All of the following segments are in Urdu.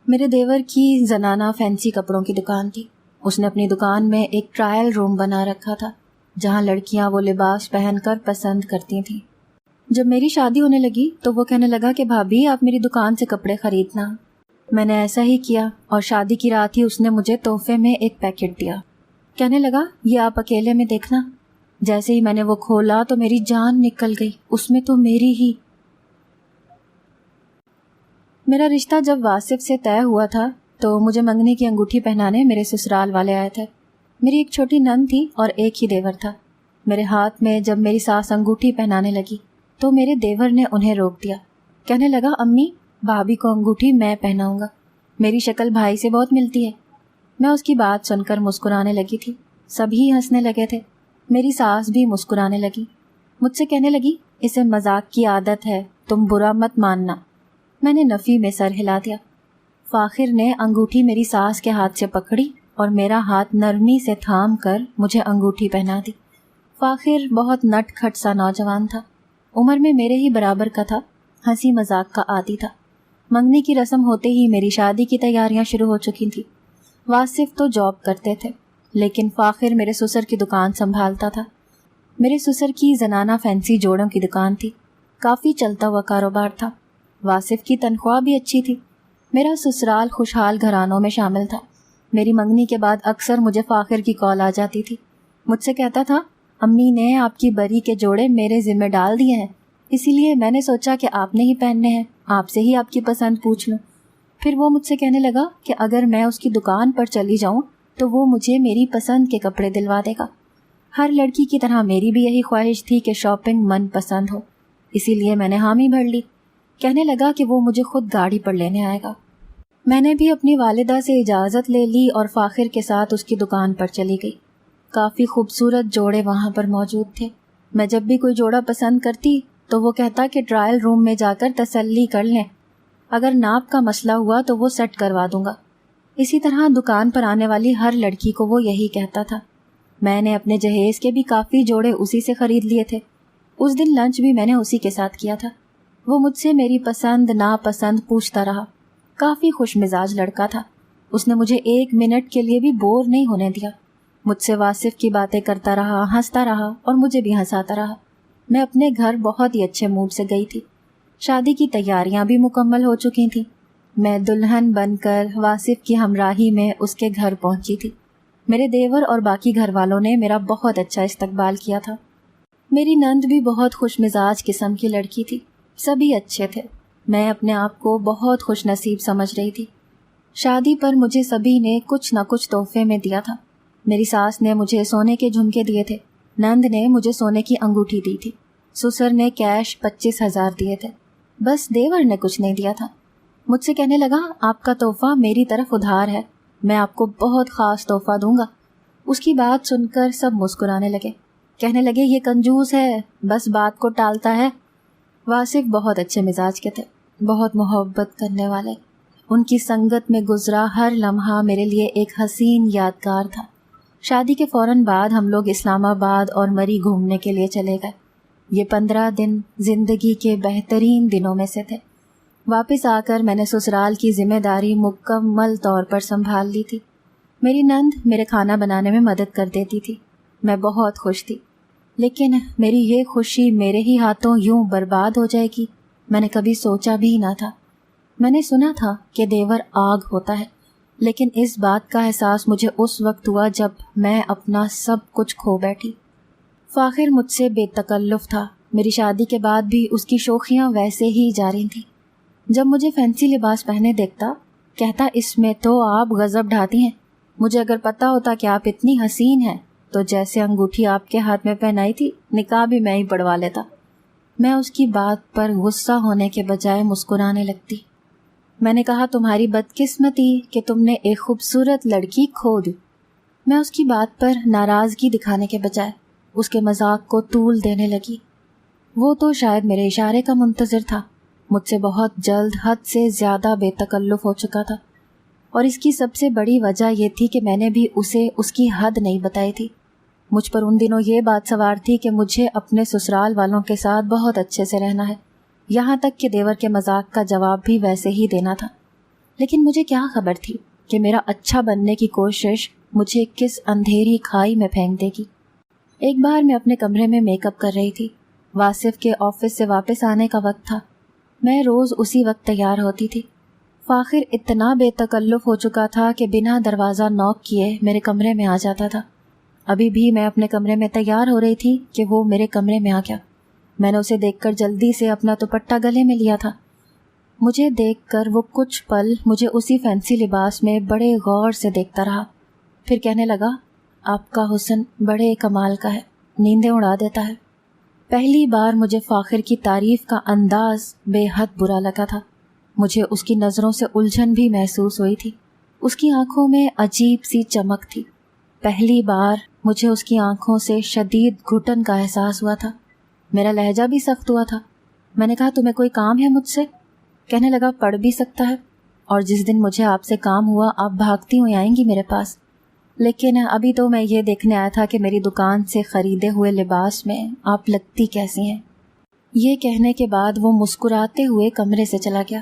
میرے دیور کی زنانہ فینسی کپڑوں کی دکان تھی۔ اس نے اپنی دکان میں ایک ٹرائل روم بنا رکھا تھا جہاں لڑکیاں وہ لباس پہن کر پسند کرتی تھیں۔ جب میری شادی ہونے لگی تو وہ کہنے لگا کہ بھابھی آپ میری دکان سے کپڑے خریدنا۔ میں نے ایسا ہی کیا اور شادی کی رات ہی اس نے مجھے تحفے میں ایک پیکٹ دیا۔ کہنے لگا یہ آپ اکیلے میں دیکھنا۔ جیسے ہی میں نے وہ کھولا تو میری جان نکل گئی، اس میں تو میرا رشتہ جب واصف سے طے ہوا تھا تو مجھے منگنی کی انگوٹھی پہنانے میرے سسرال والے آئے تھے۔ میری ایک چھوٹی نند تھی اور ایک ہی دیور تھا۔ میرے ہاتھ میں جب میری ساس انگوٹھی پہنانے لگی تو میرے دیور نے انہیں روک دیا۔ کہنے لگا امی بھابھی کو انگوٹھی میں پہناؤں گا، میری شکل بھائی سے بہت ملتی ہے۔ میں اس کی بات سن کر مسکرانے لگی تھی، سبھی ہنسنے لگے تھے۔ میری ساس بھی مسکرانے لگی، مجھ سے کہنے لگی اسے مذاق کی عادت ہے، تم برا مت ماننا۔ میں نے نفی میں سر ہلا دیا۔ فاخر نے انگوٹھی میری ساس کے ہاتھ سے پکڑی اور میرا ہاتھ نرمی سے تھام کر مجھے انگوٹھی پہنا دی۔ فاخر بہت نٹ کھٹ سا نوجوان تھا، عمر میں میرے ہی برابر کا تھا، ہنسی مذاق کا عادی تھا۔ منگنی کی رسم ہوتے ہی میری شادی کی تیاریاں شروع ہو چکی تھیں۔ واصف تو جاب کرتے تھے لیکن فاخر میرے سسر کی دکان سنبھالتا تھا۔ میرے سسر کی زنانہ فینسی جوڑوں کی دکان تھی، کافی چلتا ہوا کاروبار تھا۔ واصف کی تنخواہ بھی اچھی تھی۔ میرا سسرال خوشحال گھرانوں میں شامل تھا۔ میری منگنی کے بعد اکثر مجھے فاخر کی کال آ جاتی تھی۔ مجھ سے کہتا تھا امی نے آپ کی بری کے جوڑے میرے ذمہ ڈال دیے ہیں، اسی لیے میں نے سوچا کہ آپ نے ہی پہننے ہیں، آپ سے ہی آپ کی پسند پوچھ لوں۔ پھر وہ مجھ سے کہنے لگا کہ اگر میں اس کی دکان پر چلی جاؤں تو وہ مجھے میری پسند کے کپڑے دلوا دے گا۔ ہر لڑکی کی طرح میری بھی یہی خواہش تھی کہ شاپنگ من پسند ہو، اسی لیے میں نے حامی بھر لی۔ کہنے لگا کہ وہ مجھے خود گاڑی پر لینے آئے گا۔ میں نے بھی اپنی والدہ سے اجازت لے لی اور فاخر کے ساتھ اس کی دکان پر چلی گئی۔ کافی خوبصورت جوڑے وہاں پر موجود تھے۔ میں جب بھی کوئی جوڑا پسند کرتی تو وہ کہتا کہ ٹرائل روم میں جا کر تسلی کر لیں، اگر ناپ کا مسئلہ ہوا تو وہ سیٹ کروا دوں گا۔ اسی طرح دکان پر آنے والی ہر لڑکی کو وہ یہی کہتا تھا۔ میں نے اپنے جہیز کے بھی کافی جوڑے اسی سے خرید لیے تھے۔ اس دن لنچ بھی میں نے اسی کے ساتھ کیا تھا۔ وہ مجھ سے میری پسند ناپسند پوچھتا رہا۔ کافی خوش مزاج لڑکا تھا، اس نے مجھے ایک منٹ کے لیے بھی بور نہیں ہونے دیا۔ مجھ سے واصف کی باتیں کرتا رہا، ہنستا رہا اور مجھے بھی ہنساتا رہا۔ میں اپنے گھر بہت ہی اچھے موڈ سے گئی تھی۔ شادی کی تیاریاں بھی مکمل ہو چکی تھیں۔ میں دلہن بن کر واصف کی ہمراہی میں اس کے گھر پہنچی تھی۔ میرے دیور اور باقی گھر والوں نے میرا بہت اچھا استقبال کیا تھا۔ میری نند بھی بہت خوش مزاج قسم کی لڑکی تھی، سبھی اچھے تھے۔ میں اپنے آپ کو بہت خوش نصیب سمجھ رہی تھی۔ شادی پر مجھے سبھی نے کچھ نہ کچھ تحفے میں دیا تھا۔ میری ساس نے مجھے سونے کے جھمکے دیے تھے، نند نے مجھے سونے کی انگوٹھی دی تھی، سسر نے کیش 25,000 دیے تھے، بس دیور نے کچھ نہیں دیا تھا۔ مجھ سے کہنے لگا آپ کا تحفہ میری طرف ادھار ہے، میں آپ کو بہت خاص تحفہ دوں گا۔ اس کی بات سن کر سب مسکرانے لگے، کہنے لگے یہ کنجوس ہے، بس بات کو ٹالتا ہے۔ واصف بہت اچھے مزاج کے تھے، بہت محبت کرنے والے۔ ان کی سنگت میں گزرا ہر لمحہ میرے لیے ایک حسین یادگار تھا۔ شادی کے فوراً بعد ہم لوگ اسلام آباد اور مری گھومنے کے لیے چلے گئے۔ یہ 15 دن زندگی کے بہترین دنوں میں سے تھے۔ واپس آ کر میں نے سسرال کی ذمہ داری مکمل طور پر سنبھال لی تھی۔ میری نند میرے کھانا بنانے میں مدد کر دیتی تھی، میں بہت خوش تھی۔ لیکن میری یہ خوشی میرے ہی ہاتھوں یوں برباد ہو جائے گی، میں نے کبھی سوچا بھی نہ تھا۔ میں نے سنا تھا کہ دیور آگ ہوتا ہے، لیکن اس بات کا احساس مجھے اس وقت ہوا جب میں اپنا سب کچھ کھو بیٹھی۔ فاخر مجھ سے بے تکلف تھا، میری شادی کے بعد بھی اس کی شوخیاں ویسے ہی جاری تھیں۔ جب مجھے فینسی لباس پہنے دیکھتا کہتا اس میں تو آپ غضب ڈھاتی ہیں، مجھے اگر پتا ہوتا کہ آپ اتنی حسین ہیں تو جیسے انگوٹھی آپ کے ہاتھ میں پہنائی تھی نکاح بھی میں ہی پڑوا لیتا۔ میں اس کی بات پر غصہ ہونے کے بجائے مسکرانے لگتی۔ میں نے کہا تمہاری بدقسمتی کہ تم نے ایک خوبصورت لڑکی کھو دی۔ میں اس کی بات پر ناراضگی دکھانے کے بجائے اس کے مذاق کو طول دینے لگی۔ وہ تو شاید میرے اشارے کا منتظر تھا، مجھ سے بہت جلد حد سے زیادہ بے تکلف ہو چکا تھا، اور اس کی سب سے بڑی وجہ یہ تھی کہ میں نے بھی اسے اس کی حد نہیں بتائی تھی۔ مجھ پر ان دنوں یہ بات سوار تھی کہ مجھے اپنے سسرال والوں کے ساتھ بہت اچھے سے رہنا ہے، یہاں تک کہ دیور کے مذاق کا جواب بھی ویسے ہی دینا تھا۔ لیکن مجھے کیا خبر تھی کہ میرا اچھا بننے کی کوشش مجھے کس اندھیری کھائی میں پھینک دے گی۔ ایک بار میں اپنے کمرے میں میک اپ کر رہی تھی۔ واصف کے آفس سے واپس آنے کا وقت تھا۔ میں روز اسی وقت تیار ہوتی تھی۔ فاخر اتنا بے تکلف ہو چکا تھا کہ بنا دروازہ نوک کیے میرے کمرے میں آ جاتا تھا۔ ابھی بھی میں اپنے کمرے میں تیار ہو رہی تھی کہ وہ میرے کمرے میں آ گیا۔ میں نے اسے دیکھ کر جلدی سے اپنا دوپٹہ گلے میں لیا تھا۔ مجھے دیکھ کر وہ کچھ پل مجھے اسی فینسی لباس میں بڑے غور سے دیکھتا رہا، پھر کہنے لگا، آپ کا حسن بڑے کمال کا ہے، نیندیں اڑا دیتا ہے۔ پہلی بار مجھے فاخر کی تعریف کا انداز بے حد برا لگا تھا۔ مجھے اس کی نظروں سے الجھن بھی محسوس ہوئی تھی۔ اس کی آنکھوں میں عجیب سی چمک تھی۔ پہلی بار مجھے اس کی آنکھوں سے شدید گھٹن کا احساس ہوا تھا۔ میرا لہجہ بھی سخت ہوا تھا۔ میں نے کہا، تمہیں کوئی کام ہے مجھ سے؟ کہنے لگا، پڑھ بھی سکتا ہے، اور جس دن مجھے آپ سے کام ہوا آپ بھاگتی ہوئی آئیں گی میرے پاس، لیکن ابھی تو میں یہ دیکھنے آیا تھا کہ میری دکان سے خریدے ہوئے لباس میں آپ لگتی کیسی ہیں۔ یہ کہنے کے بعد وہ مسکراتے ہوئے کمرے سے چلا گیا۔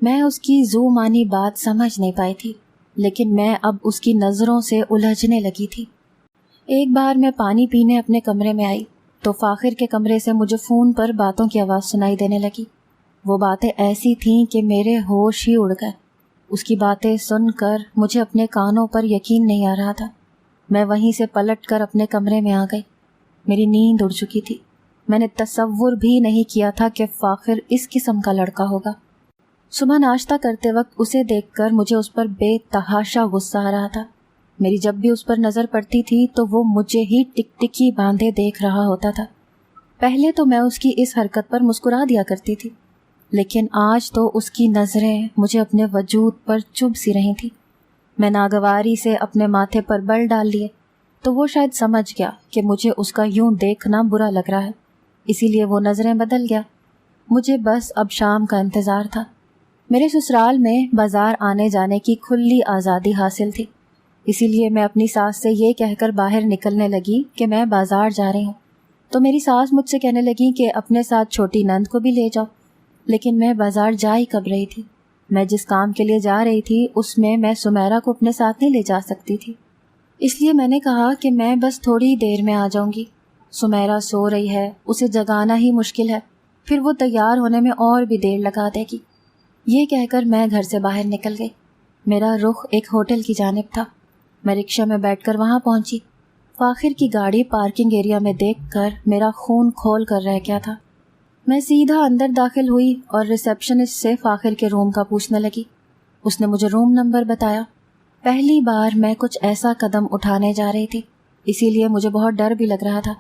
میں اس کی ذو معنی بات سمجھ نہیں پائی تھی، لیکن میں اب اس کی نظروں سے الجھنے لگی تھی۔ ایک بار میں پانی پینے اپنے کمرے میں آئی تو فاخر کے کمرے سے مجھے فون پر باتوں کی آواز سنائی دینے لگی۔ وہ باتیں ایسی تھیں کہ میرے ہوش ہی اڑ گئے۔ اس کی باتیں سن کر مجھے اپنے کانوں پر یقین نہیں آ رہا تھا۔ میں وہیں سے پلٹ کر اپنے کمرے میں آ گئی۔ میری نیند اڑ چکی تھی۔ میں نے تصور بھی نہیں کیا تھا کہ فاخر اس قسم کا لڑکا ہوگا۔ صبح ناشتہ کرتے وقت اسے دیکھ کر مجھے اس پر بے تحاشا غصہ آ رہا تھا۔ میری جب بھی اس پر نظر پڑتی تھی تو وہ مجھے ہی ٹک ٹکی باندھے دیکھ رہا ہوتا تھا۔ پہلے تو میں اس کی اس حرکت پر مسکرا دیا کرتی تھی، لیکن آج تو اس کی نظریں مجھے اپنے وجود پر چبھ سی رہی تھیں۔ میں ناگواری سے اپنے ماتھے پر بل ڈال لیے تو وہ شاید سمجھ گیا کہ مجھے اس کا یوں دیکھنا برا لگ رہا ہے، اسی لیے وہ نظریں بدل گیا۔ مجھے بس اب شام کا انتظار تھا۔ میرے سسرال میں بازار آنے جانے کی کھلی آزادی حاصل تھی، اسی لیے میں اپنی ساس سے یہ کہہ کر باہر نکلنے لگی کہ میں بازار جا رہی ہوں، تو میری ساس مجھ سے کہنے لگی کہ اپنے ساتھ چھوٹی نند کو بھی لے جاؤ۔ لیکن میں بازار جا ہی کب رہی تھی؟ میں جس کام کے لیے جا رہی تھی اس میں سمیرہ کو اپنے ساتھ نہیں لے جا سکتی تھی، اس لیے میں نے کہا کہ میں بس تھوڑی ہی دیر میں آ جاؤں گی۔ سمیرہ سو رہی ہے، اسے جگانا ہی مشکل ہے، پھر وہ تیار ہونے میں اور بھی دیر لگا دے گی۔ یہ کہہ کر میں گھر سے باہر نکل گئی۔ میرا رخ ایک ہوٹل کی جانب تھا۔ میں رکشہ میں بیٹھ کر وہاں پہنچی۔ فاخر کی گاڑی پارکنگ ایریا میں دیکھ کر میرا خون کھول کر رہ گیا تھا۔ میں سیدھا اندر داخل ہوئی اور ریسیپشنسٹ سے فاخر کے روم کا پوچھنے لگی۔ اس نے مجھے روم نمبر بتایا۔ پہلی بار میں کچھ ایسا قدم اٹھانے جا رہی تھی، اسی لیے مجھے بہت ڈر بھی لگ رہا تھا،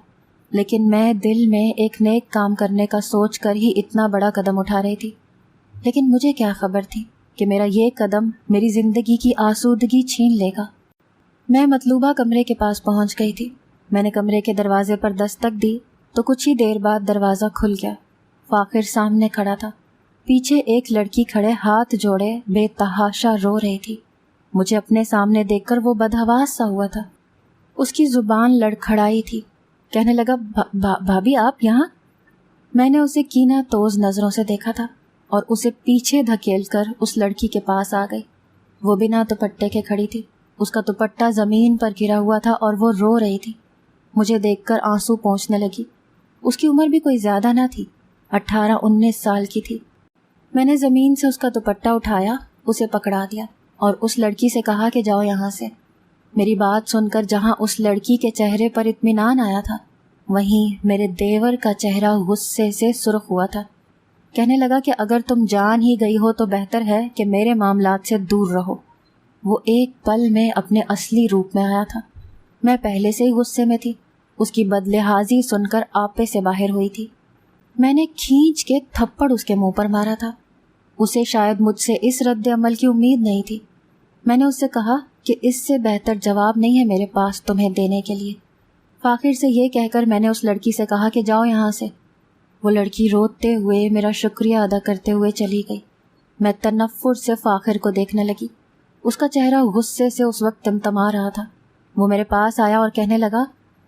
لیکن میں دل میں ایک نیک کام کرنے کا سوچ کر ہی اتنا بڑا قدم اٹھا رہی تھی۔ لیکن مجھے کیا خبر تھی کہ میرا یہ قدم میری زندگی کی آسودگی چھین لے گا۔ میں مطلوبہ کمرے کے پاس پہنچ گئی تھی۔ میں نے کمرے کے دروازے پر دستک دی تو کچھ ہی دیر بعد دروازہ کھل گیا۔ فاخر سامنے کھڑا تھا۔ پیچھے ایک لڑکی کھڑے ہاتھ جوڑے بے تحاشا رو رہی تھی۔ مجھے اپنے سامنے دیکھ کر وہ بدحواس سا ہوا تھا۔ اس کی زبان لڑکھڑائی تھی۔ کہنے لگا، بھابھی آپ یہاں؟ میں نے اسے کینہ توز نظروں سے دیکھا تھا اور اسے پیچھے دھکیل کر اس لڑکی کے پاس آ گئی۔ وہ بنا دوپٹے کے کھڑی تھی۔ اس کا دوپٹہ زمین پر گرا ہوا تھا اور وہ رو رہی تھی۔ مجھے دیکھ کر آنسو پہنچنے لگی۔ اس کی عمر بھی کوئی زیادہ نہ تھی، 18-19 سال کی تھی۔ میں نے زمین سے اس کا دوپٹہ اٹھایا، اسے پکڑا دیا اور اس لڑکی سے کہا کہ جاؤ یہاں سے۔ میری بات سن کر جہاں اس لڑکی کے چہرے پر اطمینان آیا تھا، وہیں میرے دیور کا چہرہ غصے سے سرخ ہوا تھا۔ کہنے لگا کہ اگر تم جان ہی گئی ہو تو بہتر ہے کہ میرے معاملات سے دور رہو۔ وہ ایک پل میں اپنے اصلی روپ میں آیا تھا۔ میں پہلے سے ہی غصے میں تھی۔ اس کی بدلحاظی سن کر آپے سے باہر ہوئی تھی۔ میں نے کھینچ کے تھپڑ اس کے منہ پر مارا تھا۔ اسے شاید مجھ سے اس رد عمل کی امید نہیں تھی۔ میں نے اس سے کہا کہ اس سے بہتر جواب نہیں ہے میرے پاس تمہیں دینے کے لیے۔ فاخر سے یہ کہہ کر میں نے اس لڑکی سے کہا کہ جاؤ یہاں سے۔ وہ لڑکی روتے ہوئے میرا شکریہ ادا کرتے ہوئے چلی گئی۔ میں تنفر سے فاخر کو دیکھنے لگی۔ اس کا چہرہ غصے سے اس وقت تمتما رہا تھا۔ وہ میرے پاس آیا اور کہنے لگا،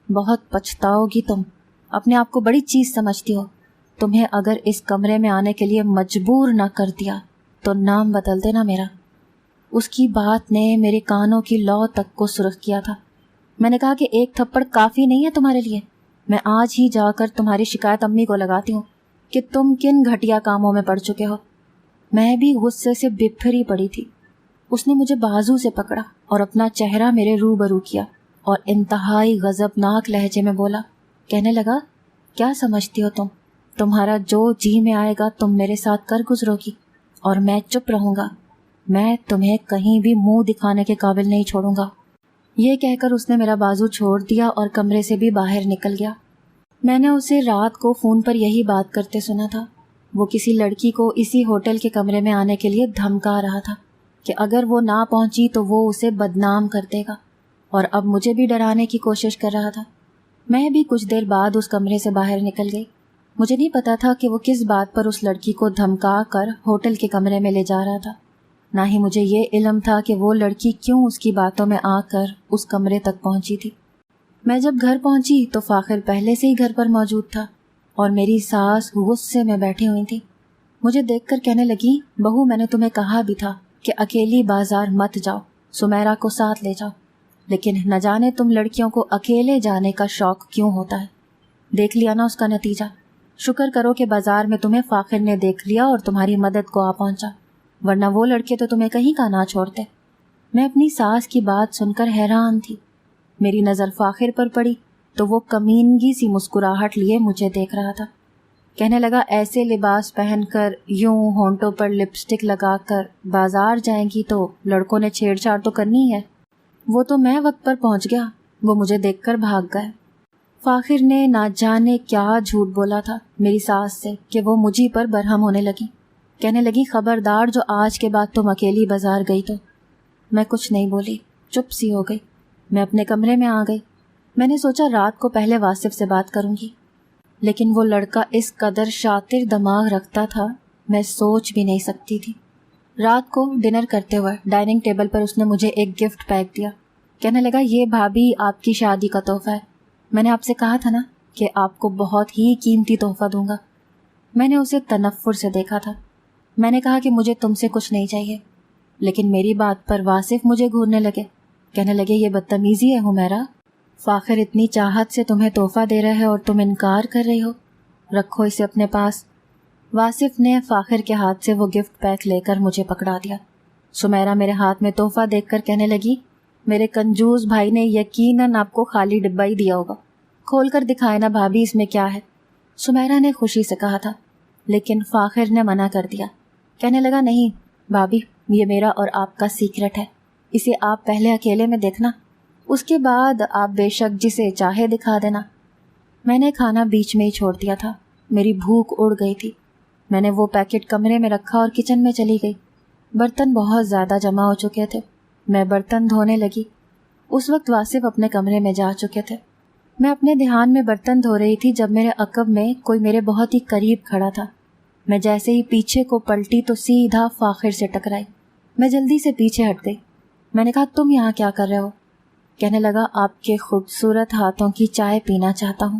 بہت پچھتاؤ گی تم، اپنے آپ کو بڑی چیز سمجھتی ہو۔ تمہیں اگر اس کمرے میں آنے کے لیے مجبور نہ کر دیا تو نام بدل دینا میرا۔ اس کی بات نے میرے کانوں کی لو تک کو سرخ کیا تھا۔ میں نے کہا کہ ایک تھپڑ کافی نہیں ہے تمہارے لیے؟ میں آج ہی جا کر تمہاری شکایت امی کو لگاتی ہوں کہ تم کن گھٹیا کاموں میں پڑ چکے ہو۔ میں بھی غصے سے بپھری پڑی تھی۔ اس نے مجھے بازو سے پکڑا اور اپنا چہرہ میرے روبرو کیا اور انتہائی غضبناک لہجے میں بولا، کہنے لگا، کیا سمجھتی ہو تمہارا جو جی میں آئے گا تم میرے ساتھ کر گزرو گی اور میں چپ رہوں گا؟ میں تمہیں کہیں بھی منہ دکھانے کے قابل نہیں چھوڑوں گا۔ یہ کہہ کر اس نے میرا بازو چھوڑ دیا اور کمرے سے بھی باہر نکل گیا۔ میں نے اسے رات کو فون پر یہی بات کرتے سنا تھا۔ وہ کسی لڑکی کو اسی ہوٹل کے کمرے میں آنے کے لیے دھمکا رہا تھا کہ اگر وہ نہ پہنچی تو وہ اسے بدنام کر دے گا، اور اب مجھے بھی ڈرانے کی کوشش کر رہا تھا۔ میں بھی کچھ دیر بعد اس کمرے سے باہر نکل گئی۔ مجھے نہیں پتا تھا کہ وہ کس بات پر اس لڑکی کو دھمکا کر ہوٹل کے کمرے میں لے جا رہا تھا، نہ ہی مجھے یہ علم تھا کہ وہ لڑکی کیوں اس کی باتوں میں آ کر اس کمرے تک پہنچی تھی۔ میں جب گھر پہنچی تو فاخر پہلے سے ہی گھر پر موجود تھا اور میری ساس غصے میں بیٹھی ہوئی تھی۔ مجھے دیکھ کر کہنے لگی، بہو میں نے تمہیں کہا بھی تھا کہ اکیلی بازار مت جاؤ، سمیرہ کو ساتھ لے جاؤ، لیکن نہ جانے تم لڑکیوں کو اکیلے جانے کا شوق کیوں ہوتا ہے۔ دیکھ لیا نا اس کا نتیجہ۔ شکر کرو کہ بازار میں تمہیں فاخر نے دیکھ لیا اور تمہاری مدد کو آ پہنچا، ورنہ وہ لڑکے تو تمہیں کہیں کا نہ چھوڑتے۔ میں اپنی ساس کی بات سن کر حیران تھی۔ میری نظر فاخر پر پڑی تو وہ کمینگی سی مسکراہٹ لیے مجھے دیکھ رہا تھا۔ کہنے لگا، ایسے لباس پہن کر یوں ہونٹوں پر لپسٹک لگا کر بازار جائیں گی تو لڑکوں نے چھیڑ چھاڑ تو کرنی ہے۔ وہ تو میں وقت پر پہنچ گیا، وہ مجھے دیکھ کر بھاگ گئے۔ فاخر نے نہ جانے کیا جھوٹ بولا تھا میری ساس سے کہ وہ مجھی پر برہم ہونے لگی۔ کہنے لگی، خبردار جو آج کے بعد تم اکیلی بازار گئی تو۔ میں کچھ نہیں بولی، چپ سی ہو گئی۔ میں اپنے کمرے میں آ گئی۔ میں نے سوچا رات کو پہلے واصف سے بات کروں گی، لیکن وہ لڑکا اس قدر شاطر دماغ رکھتا تھا میں سوچ بھی نہیں سکتی تھی۔ رات کو ڈنر کرتے ہوئے ڈائننگ ٹیبل پر اس نے مجھے ایک گفٹ پیک دیا۔ کہنے لگا، یہ بھابھی آپ کی شادی کا تحفہ ہے۔ میں نے آپ سے کہا تھا نا کہ آپ کو بہت ہی قیمتی تحفہ دوں گا۔ میں نے اسے تنفر سے دیکھا تھا۔ میں نے کہا کہ مجھے تم سے کچھ نہیں چاہیے، لیکن میری بات پر واصف مجھے گھورنے لگے۔ کہنے لگے، یہ بدتمیزی ہے حمیرہ، فاخر اتنی چاہت سے تمہیں تحفہ دے رہا ہے اور تم انکار کر رہی ہو، رکھو اسے اپنے پاس۔ واصف نے فاخر کے ہاتھ سے وہ گفٹ پیک لے کر مجھے پکڑا دیا۔ سمیرہ میرے ہاتھ میں تحفہ دیکھ کر کہنے لگی، میرے کنجوس بھائی نے یقیناً آپ کو خالی ڈبہ ہی دیا ہوگا، کھول کر دکھائے نا بھابھی اس میں کیا ہے۔ سمیرہ نے خوشی سے کہا تھا، لیکن فاخر نے منع کر دیا۔ کہنے لگا، نہیں بھابھی، یہ میرا اور آپ کا سیکرٹ ہے، اسے آپ پہلے اکیلے میں دیکھنا، اس کے بعد آپ بے شک جسے چاہے دکھا دینا۔ میں نے کھانا بیچ میں ہی چھوڑ دیا تھا، میری بھوک اڑ گئی تھی۔ میں نے وہ پیکٹ کمرے میں رکھا اور کچن میں چلی گئی۔ برتن بہت زیادہ جمع ہو چکے تھے۔ میں برتن دھونے لگی۔ اس وقت واصف اپنے کمرے میں جا چکے تھے۔ میں اپنے دھیان میں برتن دھو رہی تھی جب میرے عقب میں کوئی میرے بہت ہی قریب کھڑا تھا۔ میں جیسے ہی پیچھے کو پلٹی تو سیدھا فاخر سے ٹکرائی۔ میں جلدی سے پیچھے ہٹ گئی۔ میں نے کہا، تم یہاں کیا کر رہے ہو؟ کہنے لگا، آپ کے خوبصورت ہاتھوں کی چائے پینا چاہتا ہوں۔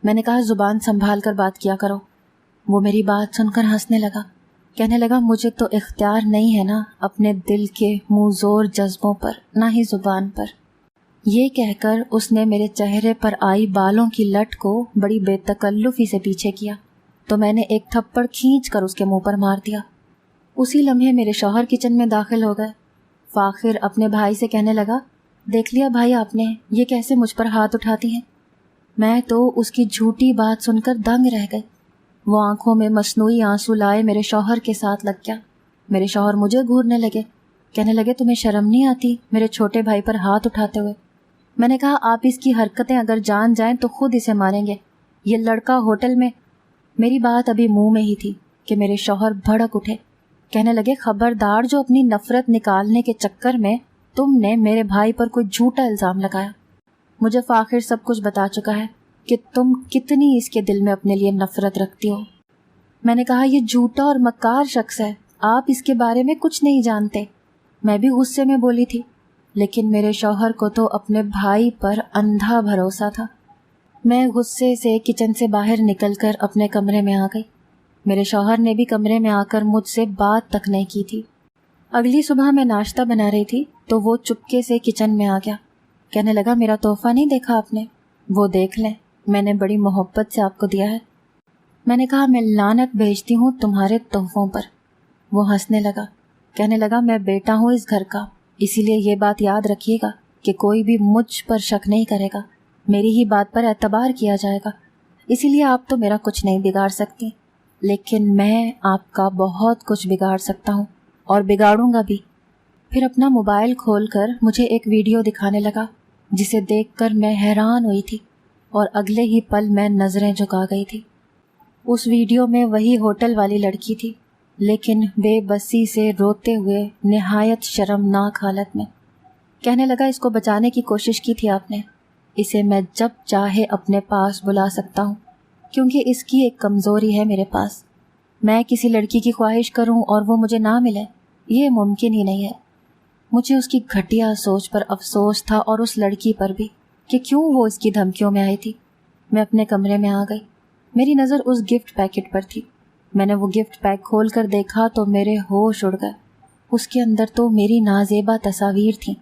میں نے کہا، زبان سنبھال کر بات کیا کرو۔ وہ میری بات سن کر ہنسنے لگا۔ کہنے لگا، مجھے تو اختیار نہیں ہے نا اپنے دل کے منہ زور جذبوں پر، نہ ہی زبان پر۔ یہ کہہ کر اس نے میرے چہرے پر آئی بالوں کی لٹ کو بڑی بے تکلفی سے پیچھے کیا تو میں نے ایک تھپڑ کھینچ کر اس کے منہ پر مار دیا۔ اسی لمحے میرے شوہر کچن میں داخل ہو گئے۔ فاخر اپنے بھائی سے کہنے لگا، دیکھ لیا بھائی آپ نے، یہ کیسے مجھ پر ہاتھ اٹھاتی ہیں۔ میں تو اس کی جھوٹی بات سن کر دنگ رہ گئی۔ وہ آنکھوں میں مصنوعی آنسو لائے میرے شوہر کے ساتھ لگ گیا۔ میرے شوہر مجھے گھورنے لگے، کہنے لگے، تمہیں شرم نہیں آتی میرے چھوٹے بھائی پر ہاتھ اٹھاتے ہوئے؟ میں نے کہا، آپ اس کی حرکتیں اگر جان جائیں تو خود اسے ماریں گے، یہ لڑکا ہوٹل میں۔ میری بات ابھی منہ میں ہی تھی کہ میرے شوہر بھڑک اٹھے۔ کہنے لگے، خبردار جو اپنی نفرت نکالنے کے چکر میں تم نے میرے بھائی پر کوئی جھوٹا الزام لگایا۔ مجھے فاخر سب کچھ بتا چکا ہے کہ تم کتنی اس کے دل میں اپنے لیے نفرت رکھتی ہو۔ میں نے کہا، یہ جھوٹا اور مکار شخص ہے، آپ اس کے بارے میں کچھ نہیں جانتے۔ میں بھی غصے میں بولی تھی، لیکن میرے شوہر کو تو اپنے بھائی پر اندھا بھروسہ تھا۔ میں غصے سے کچن سے باہر نکل کر اپنے کمرے میں آ گئی۔ میرے شوہر نے بھی کمرے میں آ کر مجھ سے بات تک نہیں کی تھی۔ اگلی صبح میں ناشتہ بنا رہی تھی تو وہ چپکے سے کچن میں آ گیا. کہنے لگا میرا تحفہ نہیں دیکھا آپ نے؟ وہ دیکھ لیں، میں نے بڑی محبت سے آپ کو دیا ہے. میں نے کہا میں لعنت بھیجتی ہوں تمہارے تحفوں پر. وہ ہنسنے لگا. کہنے لگا میں بیٹا ہوں اس گھر کا، اسی لیے یہ بات یاد رکھیے گا کہ کوئی بھی مجھ پر شک نہیں کرے گا، میری ہی بات پر اعتبار کیا جائے گا. اسی لیے آپ تو میرا کچھ نہیں بگاڑ سکتی، لیکن میں آپ کا بہت کچھ بگاڑ سکتا ہوں اور بگاڑوں گا بھی. پھر اپنا موبائل کھول کر مجھے ایک ویڈیو دکھانے لگا جسے دیکھ کر میں حیران ہوئی تھی اور اگلے ہی پل میں نظریں جھکا گئی تھی. اس ویڈیو میں وہی ہوٹل والی لڑکی تھی، لیکن بے بسی سے روتے ہوئے نہایت شرمناک حالت میں. کہنے لگا اس کو بچانے کی کوشش کی تھی آپ نے، اسے میں جب چاہے اپنے پاس بلا سکتا ہوں کیونکہ اس کی ایک کمزوری ہے میرے پاس. میں کسی لڑکی کی خواہش کروں اور وہ مجھے نہ ملے، یہ ممکن ہی نہیں ہے. مجھے اس کی گھٹیا سوچ پر افسوس تھا اور اس لڑکی پر بھی کہ کیوں وہ اس کی دھمکیوں میں آئی تھی. میں اپنے کمرے میں آ گئی. میری نظر اس گفٹ پیکٹ پر تھی. میں نے وہ گفٹ پیک کھول کر دیکھا تو میرے ہوش اڑ گئے. اس کے اندر تو میری نازیبا تصاویر تھیں،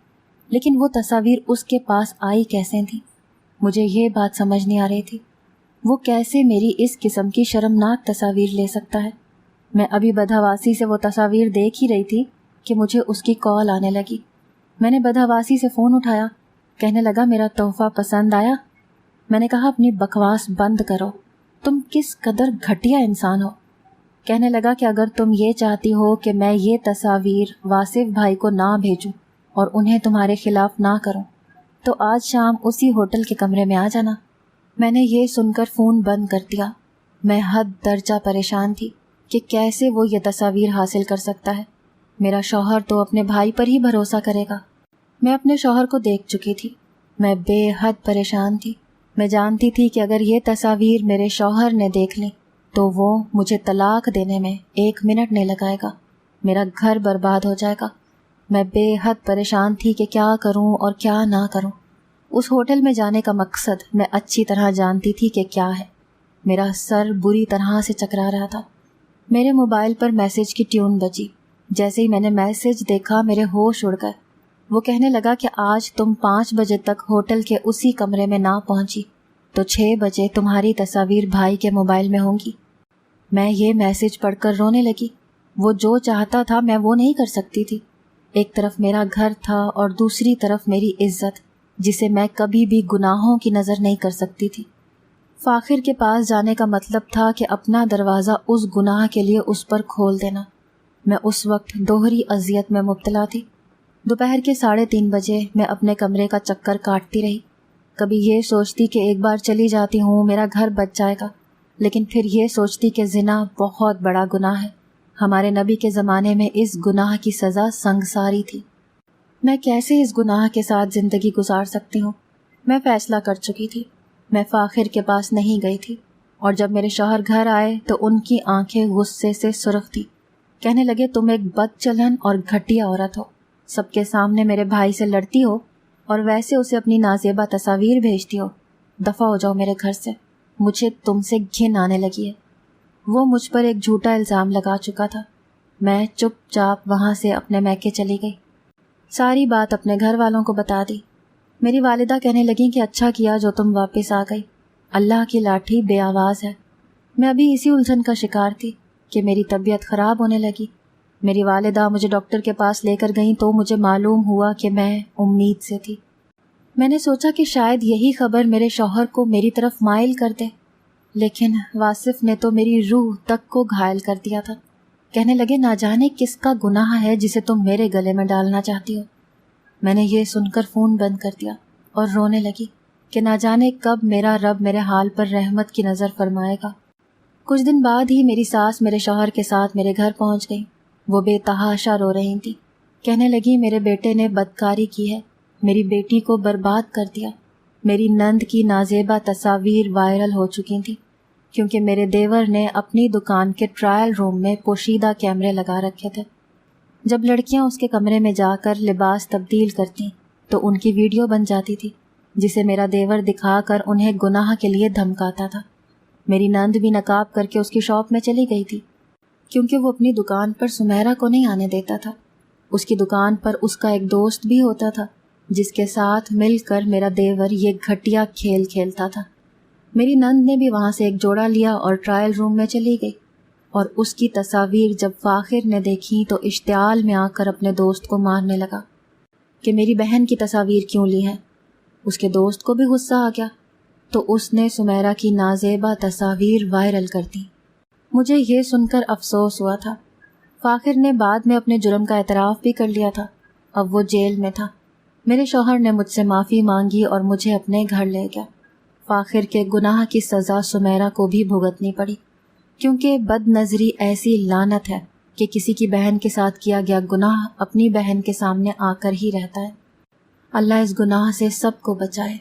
لیکن وہ تصاویر اس کے پاس آئی کیسے تھیں؟ مجھے یہ بات سمجھ نہیں آ رہی تھی. وہ کیسے میری اس قسم کی شرمناک تصاویر لے سکتا ہے؟ میں ابھی بدحواسی سے وہ تصاویر دیکھ ہی رہی تھی کہ مجھے اس کی کال آنے لگی. میں نے بدحواسی سے فون اٹھایا. کہنے لگا میرا تحفہ پسند آیا؟ میں نے کہا اپنی بکواس بند کرو، تم کس قدر گھٹیا انسان ہو. کہنے لگا کہ اگر تم یہ چاہتی ہو کہ میں یہ تصاویر واصف بھائی کو نہ بھیجوں اور انہیں تمہارے خلاف نہ کروں تو آج شام اسی ہوٹل کے کمرے میں آ جانا. میں نے یہ سن کر فون بند کر دیا. میں حد درجہ پریشان تھی کہ کیسے وہ یہ تصاویر حاصل کر سکتا ہے. میرا شوہر تو اپنے بھائی پر ہی بھروسہ کرے گا. میں اپنے شوہر کو دیکھ چکی تھی. میں بے حد پریشان تھی. میں جانتی تھی کہ اگر یہ تصاویر میرے شوہر نے دیکھ لیں تو وہ مجھے طلاق دینے میں 1 منٹ نہیں لگائے گا، میرا گھر برباد ہو جائے گا. میں بے حد پریشان تھی کہ کیا کروں اور کیا نہ کروں. اس ہوٹل میں جانے کا مقصد میں اچھی طرح جانتی تھی کہ کیا ہے. میرا سر بری طرح سے چکرا رہا تھا. میرے موبائل پر میسج کی ٹیون بجی. جیسے ہی میں نے میسج دیکھا میرے ہوش اڑ گئے. وہ کہنے لگا کہ آج تم 5 بجے تک ہوٹل کے اسی کمرے میں نہ پہنچی تو 6 بجے تمہاری تصاویر بھائی کے موبائل میں ہوں گی. میں یہ میسج پڑھ کر رونے لگی. وہ جو چاہتا تھا میں وہ نہیں کر سکتی تھی. ایک طرف میرا گھر تھا اور دوسری طرف میری عزت جسے میں کبھی بھی گناہوں کی نظر نہیں کر سکتی تھی. فاخر کے پاس جانے کا مطلب تھا کہ اپنا دروازہ اس گناہ کے لیے اس پر کھول دینا. میں اس وقت دوہری اذیت میں مبتلا تھی. دوپہر کے 3:30 بجے میں اپنے کمرے کا چکر کاٹتی رہی. کبھی یہ سوچتی کہ ایک بار چلی جاتی ہوں میرا گھر بچ جائے گا، لیکن پھر یہ سوچتی کہ زنا بہت بڑا گناہ ہے. ہمارے نبی کے زمانے میں اس گناہ کی سزا سنگساری تھی. میں کیسے اس گناہ کے ساتھ زندگی گزار سکتی ہوں؟ میں فیصلہ کر چکی تھی. میں فاخر کے پاس نہیں گئی تھی اور جب میرے شوہر گھر آئے تو ان کی آنکھیں غصے سے سرخ تھی. کہنے لگے تم ایک بد چلن اور گھٹیا عورت ہو، سب کے سامنے میرے بھائی سے لڑتی ہو اور ویسے اسے اپنی نازیبا تصاویر بھیجتی ہو. دفع ہو جاؤ میرے گھر سے، مجھے تم سے گھن آنے لگی ہے. وہ مجھ پر ایک جھوٹا الزام لگا چکا تھا. میں چپ چاپ وہاں سے اپنے میکے چلی گئی. ساری بات اپنے گھر والوں کو بتا دی. میری والدہ کہنے لگیں کہ اچھا کیا جو تم واپس آ گئی، اللہ کی لاٹھی بے آواز ہے. میں ابھی اسی الجھن کا شکار تھی کہ میری طبیعت خراب ہونے لگی. میری والدہ مجھے ڈاکٹر کے پاس لے کر گئیں تو مجھے معلوم ہوا کہ میں امید سے تھی. میں نے سوچا کہ شاید یہی خبر میرے شوہر کو میری طرف مائل کر دے، لیکن واصف نے تو میری روح تک کو گھائل کر دیا تھا. کہنے لگے نہ جانے کس کا گناہ ہے جسے تم میرے گلے میں ڈالنا چاہتی ہو. میں نے یہ سن کر فون بند کر دیا اور رونے لگی کہ نہ جانے کب میرا رب میرے حال پر رحمت کی نظر فرمائے گا. کچھ دن بعد ہی میری ساس میرے شوہر کے ساتھ میرے گھر پہنچ گئی. وہ بے تحاشا رو رہی تھی. کہنے لگی میرے بیٹے نے بدکاری کی ہے، میری بیٹی کو برباد کر دیا. میری نند کی نازیبا تصاویر وائرل ہو چکی تھیں کیونکہ میرے دیور نے اپنی دکان کے ٹرائل روم میں پوشیدہ کیمرے لگا رکھے تھے. جب لڑکیاں اس کے کمرے میں جا کر لباس تبدیل کرتیں تو ان کی ویڈیو بن جاتی تھی جسے میرا دیور دکھا کر انہیں گناہ کے لیے دھمکاتا تھا. میری نند بھی نقاب کر کے اس کی شاپ میں چلی گئی تھی کیونکہ وہ اپنی دکان پر سمیرہ کو نہیں آنے دیتا تھا. اس کی دکان پر اس کا ایک دوست بھی ہوتا تھا جس کے ساتھ مل کر میرا دیور یہ گھٹیا کھیل کھیلتا تھا۔ میری نند نے بھی وہاں سے ایک جوڑا لیا اور ٹرائل روم میں چلی گئی، اور اس کی تصاویر جب فاخر نے دیکھی تو اشتعال میں آ کر اپنے دوست کو مارنے لگا کہ میری بہن کی تصاویر کیوں لی ہیں۔ اس کے دوست کو بھی غصہ آ گیا تو اس نے سمیرہ کی نازیبا تصاویر وائرل کر دی۔ مجھے یہ سن کر افسوس ہوا تھا۔ فاخر نے بعد میں اپنے جرم کا اعتراف بھی کر لیا تھا، اب وہ جیل میں تھا۔ میرے شوہر نے مجھ سے معافی مانگی اور مجھے اپنے گھر لے گیا۔ فاخر کے گناہ کی سزا سمیرہ کو بھی بھگتنی پڑی، کیونکہ بد نظری ایسی لعنت ہے کہ کسی کی بہن کے ساتھ کیا گیا گناہ اپنی بہن کے سامنے آ کر ہی رہتا ہے۔ اللہ اس گناہ سے سب کو بچائے۔